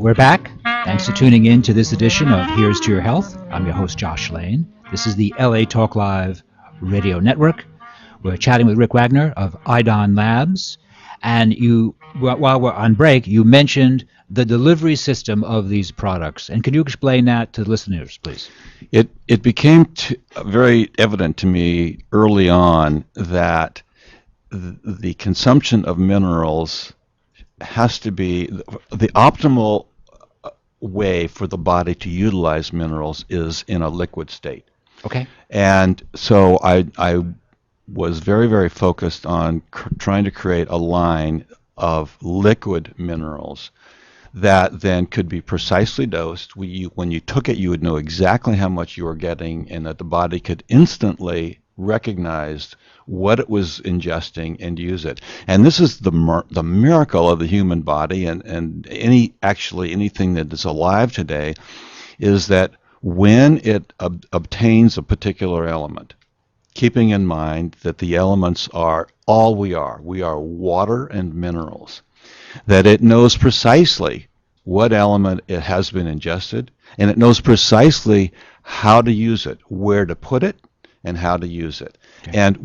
We're back. Thanks for tuning in to this edition of Here's to Your Health. I'm your host, Josh Lane. This is the LA Talk Live radio network. We're chatting with Rick Wagner of Eidon Labs. And while we're on break, you mentioned the delivery system of these products. And can you explain that to the listeners, please? It became very evident to me early on that the consumption of minerals has to be the optimal way for the body to utilize minerals is in a liquid state. Okay. And so I was very, very focused on trying to create a line of liquid minerals that then could be precisely dosed. When you took it, you would know exactly how much you were getting, and that the body could instantly recognize what it was ingesting and use it. And this is the miracle of the human body, and anything that is alive today, is that when it obtains a particular element, keeping in mind that the elements are all we are water and minerals, that it knows precisely what element it has been ingested, and it knows precisely how to use it, where to put it, and how to use it. Okay. And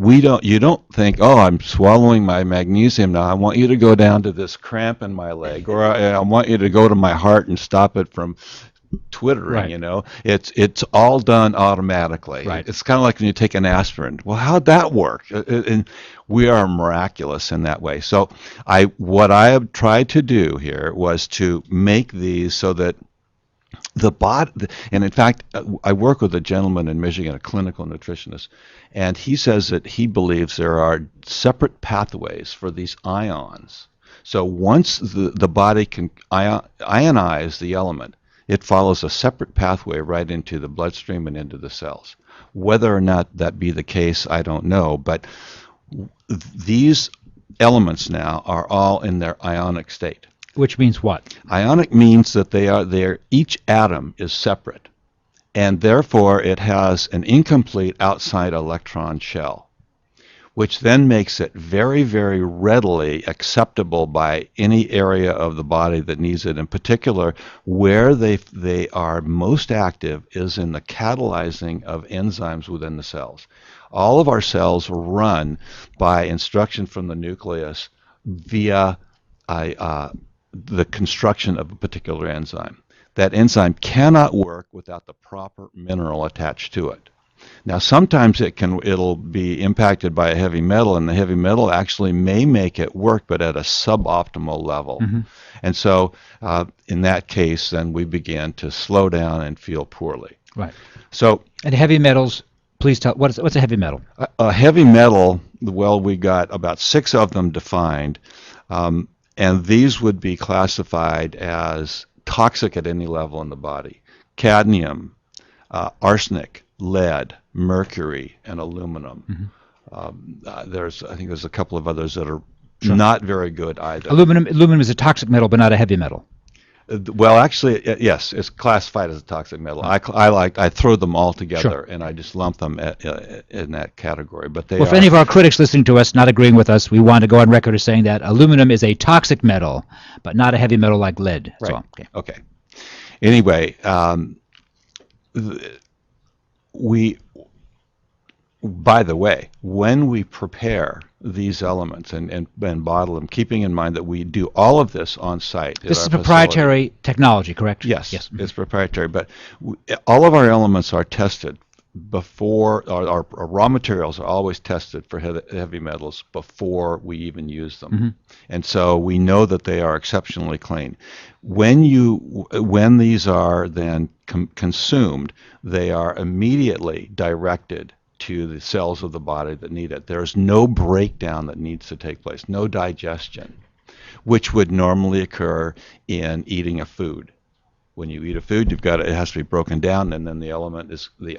you don't think, oh, I'm swallowing my magnesium now, I want you to go down to this cramp in my leg, or I want you to go to my heart and stop it from twittering. Right. You know, it's all done automatically. Right. It's kind of like when you take an aspirin. Well, how'd that work? And we are miraculous in that way. So what I have tried to do here was to make these so that the body, and in fact, I work with a gentleman in Michigan, a clinical nutritionist, and he says that he believes there are separate pathways for these ions. So once the body can ionize the element, it follows a separate pathway right into the bloodstream and into the cells. Whether or not that be the case, I don't know, but these elements now are all in their ionic state. Which means what? Ionic means that each atom is separate, and therefore it has an incomplete outside electron shell, which then makes it very, very readily acceptable by any area of the body that needs it. In particular, where they are most active is in the catalyzing of enzymes within the cells. All of our cells run by instruction from the nucleus via the construction of a particular enzyme. That enzyme cannot work without the proper mineral attached to it. Now, sometimes it'll be impacted by a heavy metal, and the heavy metal actually may make it work, but at a suboptimal level. Mm-hmm. And so, in that case, then we began to slow down and feel poorly. Right. So, and heavy metals. Please tell what's a heavy metal? A heavy metal. Well, we got about 6 of them defined, and these would be classified as toxic at any level in the body: cadmium, arsenic, lead, mercury, and aluminum. Mm-hmm. I think there's a couple of others that are not very good either. Aluminum is a toxic metal, but not a heavy metal. Well, actually, yes, it's classified as a toxic metal. I throw them all together, and I just lump them in that category. But for any of our critics listening to us, not agreeing with us, we want to go on record as saying that aluminum is a toxic metal, but not a heavy metal like lead. Right. So, okay. Anyway, by the way, when we prepare these elements and bottle them, keeping in mind that we do all of this on site. This is proprietary technology, correct? Yes, yes. It's proprietary, but all of our elements are tested before, our raw materials are always tested for heavy metals before we even use them. Mm-hmm. And so we know that they are exceptionally clean. When these are then consumed, they are immediately directed to the cells of the body that need it. There's no breakdown that needs to take place, no digestion, which would normally occur in eating a food. When you eat a food, it has to be broken down, and then the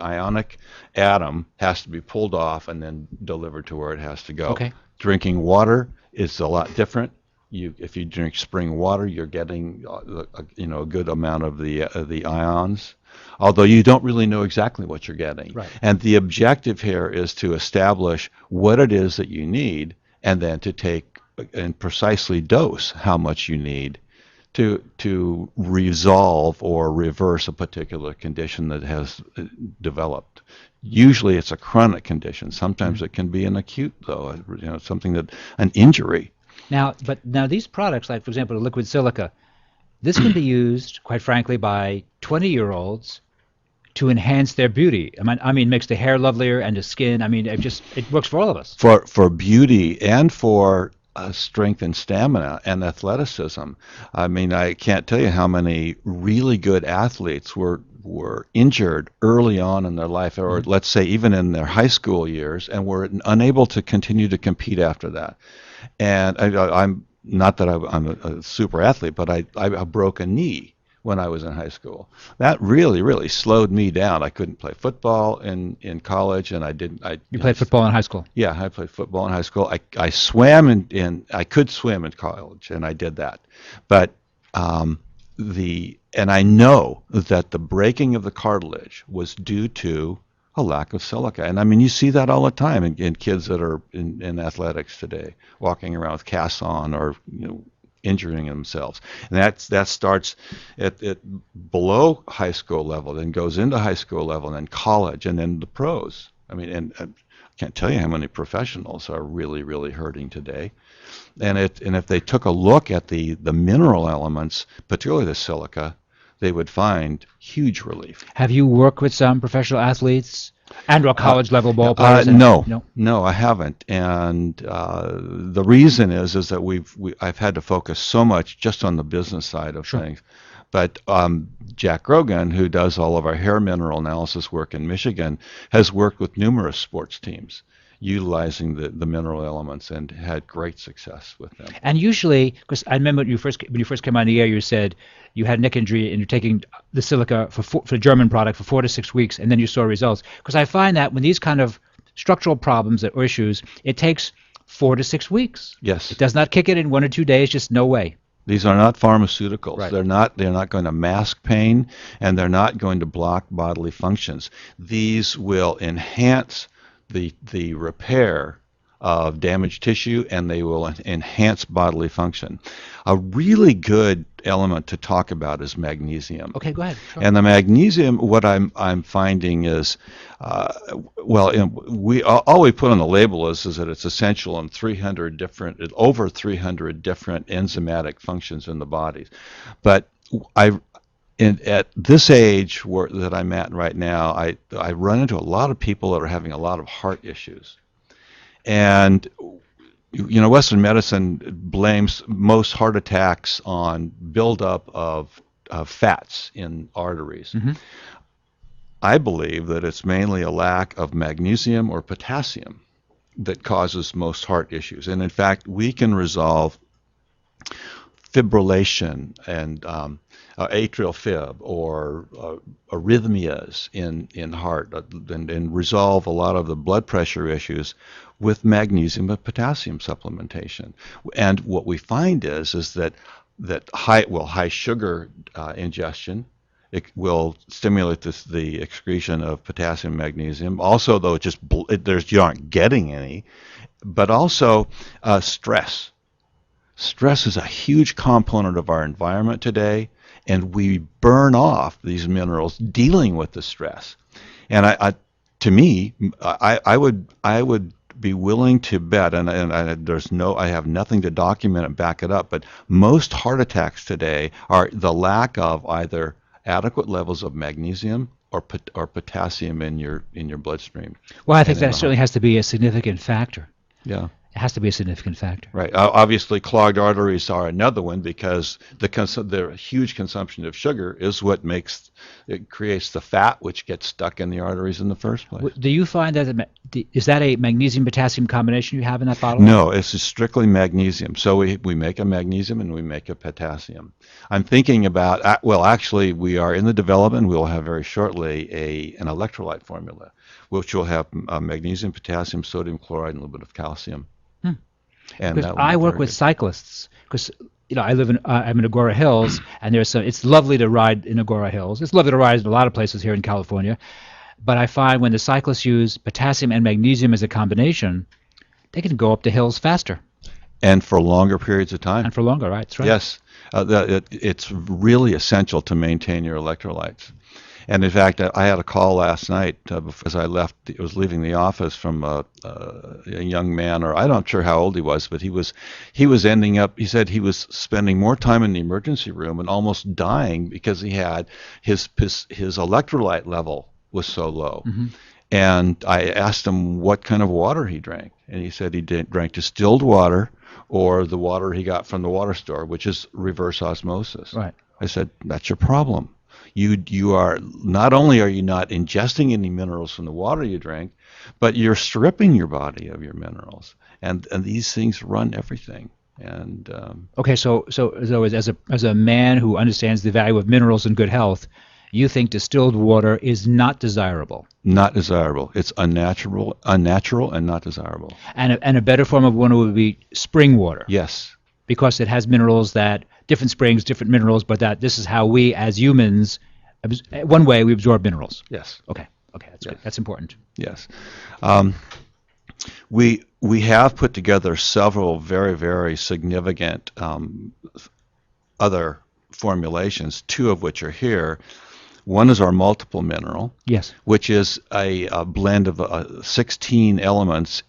ionic atom has to be pulled off and then delivered to where it has to go. Okay. Drinking water is a lot different. If you drink spring water, you're getting a good amount of the ions, although you don't really know exactly what you're getting. Right. And the objective here is to establish what it is that you need, and then to take and precisely dose how much you need, to resolve or reverse a particular condition that has developed. Usually it's a chronic condition. Sometimes it can be an acute, though, something that an injury. Now, but now these products, like for example, the liquid silica, this can be used, quite frankly, by 20-year-olds to enhance their beauty. I mean, makes the hair lovelier and the skin. I mean, it works for all of us. For beauty and for strength and stamina and athleticism. I mean, I can't tell you how many really good athletes were injured early on in their life, or let's say even in their high school years, and were unable to continue to compete after that. And I'm not that I'm a super athlete, but I broke a knee when I was in high school. That really, really slowed me down. I couldn't play football in college, and I didn't. You played football in high school? Yeah, I played football in high school. I swam I could swim in college, and I did that. But and I know that the breaking of the cartilage was due to a lack of silica. And I mean, you see that all the time in kids that are in athletics today, walking around with casts on or injuring themselves. And that starts at below high school level, then goes into high school level, and then college, and then the pros. I mean, and I can't tell you how many professionals are really, really hurting today. And if they took a look at the mineral elements, particularly the silica, they would find huge relief. Have you worked with some professional athletes and or college level ball players? No, I haven't. And the reason is that I've had to focus so much just on the business side of things. But Jack Grogan, who does all of our hair mineral analysis work in Michigan, has worked with numerous sports teams utilizing the mineral elements and had great success with them. And usually, because I remember when you first came on the air, you said you had a neck injury and you're taking the silica for the German product for 4 to 6 weeks, and then you saw results. Because I find that when these kind of structural problems or issues, it takes 4 to 6 weeks. Yes. It does not kick it in 1 or 2 days. Just no way. These are not pharmaceuticals. Right. They're not going to mask pain, and they're not going to block bodily functions. These will enhance the repair of damaged tissue, and they will enhance bodily function. A really good element to talk about is magnesium. Okay, go ahead. Sure. And the magnesium, what I'm finding is, all we put on the label is that it's essential in over 300 different enzymatic functions in the body. But at this age that I'm at right now, I run into a lot of people that are having a lot of heart issues. And Western medicine blames most heart attacks on buildup of fats in arteries. Mm-hmm. I believe that it's mainly a lack of magnesium or potassium that causes most heart issues. And in fact, we can resolve fibrillation and atrial fib or arrhythmias in heart and resolve a lot of the blood pressure issues with magnesium and potassium supplementation. And what we find is that high sugar ingestion, it will stimulate the excretion of potassium and magnesium. Also, though, you aren't getting any, but also stress. Stress is a huge component of our environment today, and we burn off these minerals dealing with the stress. And I would be willing to bet, and I have nothing to document and back it up, but most heart attacks today are the lack of either adequate levels of magnesium or potassium in your bloodstream. Well, I think that certainly has to be a significant factor. Yeah. It has to be a significant factor. Right. Obviously, clogged arteries are another one because the huge consumption of sugar is what creates the fat which gets stuck in the arteries in the first place. Do you find that is that a magnesium-potassium combination you have in that bottle? No, it's strictly magnesium. So we make a magnesium and we make a potassium. I'm thinking about, actually, we are in the development. We'll have very shortly an electrolyte formula, which will have magnesium, potassium, sodium chloride, and a little bit of calcium. Because I work with cyclists, because I'm in Agora Hills, and it's lovely to ride in Agora Hills. It's lovely to ride in a lot of places here in California, but I find when the cyclists use potassium and magnesium as a combination, they can go up the hills faster. And for longer periods of time. And for longer, right? That's right. Yes. It's really essential to maintain your electrolytes. And in fact, I had a call last night as I left. I was leaving the office from a young man, or I'm not sure how old he was, but he was ending up. He said he was spending more time in the emergency room and almost dying because he had his electrolyte level was so low. Mm-hmm. And I asked him what kind of water he drank, and he said he drank distilled water or the water he got from the water store, which is reverse osmosis. Right. I said, that's your problem. You are not only are you not ingesting any minerals from the water you drink, but you're stripping your body of your minerals, and these things run everything. And okay, so as a man who understands the value of minerals and good health, you think distilled water is not desirable? Not desirable. It's unnatural, and not desirable. And a better form of water would be spring water. Yes. Because it has minerals that different springs, different minerals, but that this is how we as humans, one way we absorb minerals. Yes. Okay, that's Yes. good. That's important. Yes. We have put together several very, very significant other formulations, two of which are here. One is our multiple mineral, Yes. which is a blend of 16 elements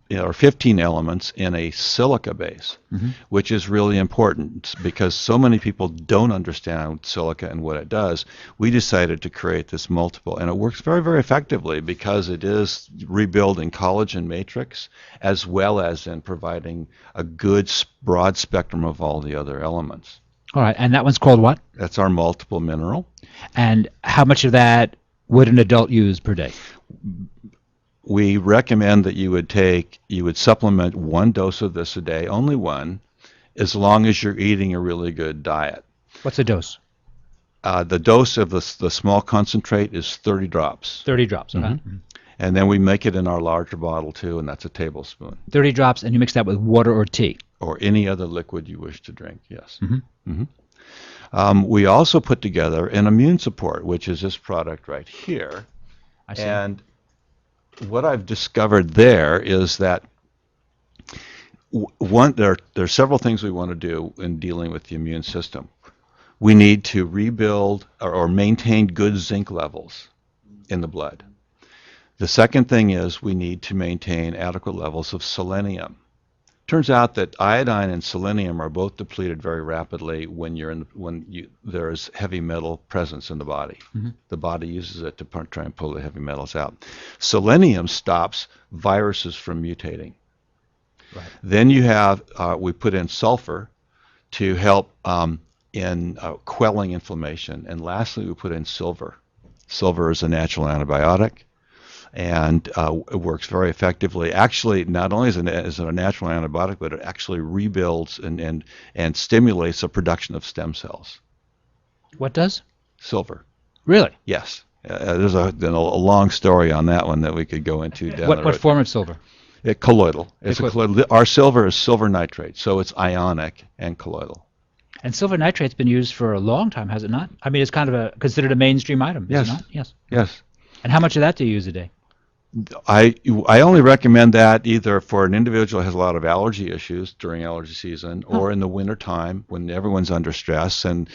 or 15 elements in a silica base, Mm-hmm. which is really important because so many people don't understand silica and what it does. We decided to create this multiple, and it works very, very effectively because it is rebuilding collagen matrix as well as in providing a good broad spectrum of all the other elements. All right, and that one's called what? That's our multiple mineral. And how much of that would an adult use per day? We recommend that you would supplement 1 dose of this a day, only one, as long as you're eating a really good diet. What's the dose? The dose of the small concentrate is 30 drops. 30 drops. Okay. Mm-hmm. And then we make it in our larger bottle too, and that's a tablespoon. 30 drops, and you mix that with water or tea? Or any other liquid you wish to drink, yes. Mm-hmm. Mm-hmm. We also put together an immune support, which is this product right here. I see. And what I've discovered there is that there are several things we want to do in dealing with the immune system. We need to rebuild or maintain good zinc levels in the blood. The second thing is we need to maintain adequate levels of selenium. Turns out that iodine and selenium are both depleted very rapidly when there's heavy metal presence in the body. Mm-hmm. The body uses it to try and pull the heavy metals out. Selenium stops viruses from mutating. Right. Then you have we put in sulfur to help in quelling inflammation, and lastly we put in silver. Silver is a natural antibiotic. And it works very effectively. Actually, not only is it a natural antibiotic, but it actually rebuilds and stimulates the production of stem cells. What does? Silver. Really? Yes. There's a long story on that one that we could go into down the road. What form of silver? Colloidal. It's colloidal. Our silver is silver nitrate, so it's ionic and colloidal. And silver nitrate's been used for a long time, has it not? I mean, it's kind of considered a mainstream item, Yes. is it not? Yes. Yes. And how much of that do you use a day? I only recommend that either for an individual who has a lot of allergy issues during allergy season, or in the winter time when everyone's under stress, and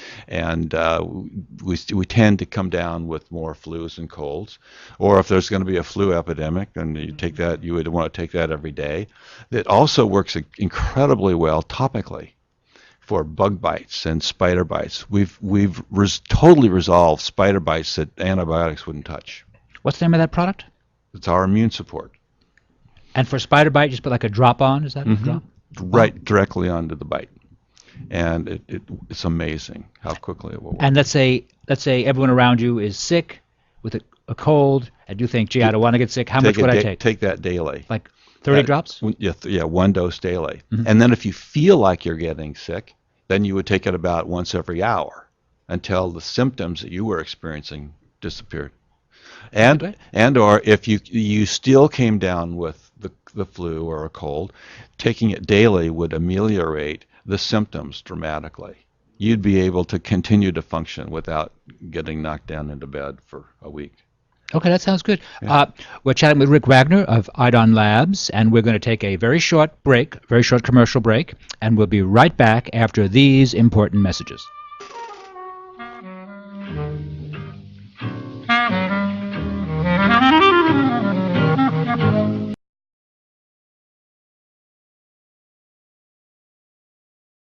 we tend to come down with more flus and colds, or if there's going to be a flu epidemic, then you would want to take that every day. It also works incredibly well topically for bug bites and spider bites. We've totally resolved spider bites that antibiotics wouldn't touch. What's the name of that product? It's our immune support. And for spider bite, just put like a drop on? Is that a drop? Right, directly onto the bite. And it's amazing how quickly it will work. And let's say everyone around you is sick with a cold, and you think, gee, I don't want to get sick. How much would I take? Take that daily. Like 30 drops? Yeah, 1 dose daily. And then if you feel like you're getting sick, then you would take it about once every hour until the symptoms that you were experiencing disappeared. And or if you still came down with the flu or a cold, taking it daily would ameliorate the symptoms dramatically. You'd be able to continue to function without getting knocked down into bed for a week. Okay, that sounds good. Yeah. We're chatting with Rick Wagner of Eidon Labs, and we're going to take a very short break, very short commercial break, and we'll be right back after these important messages.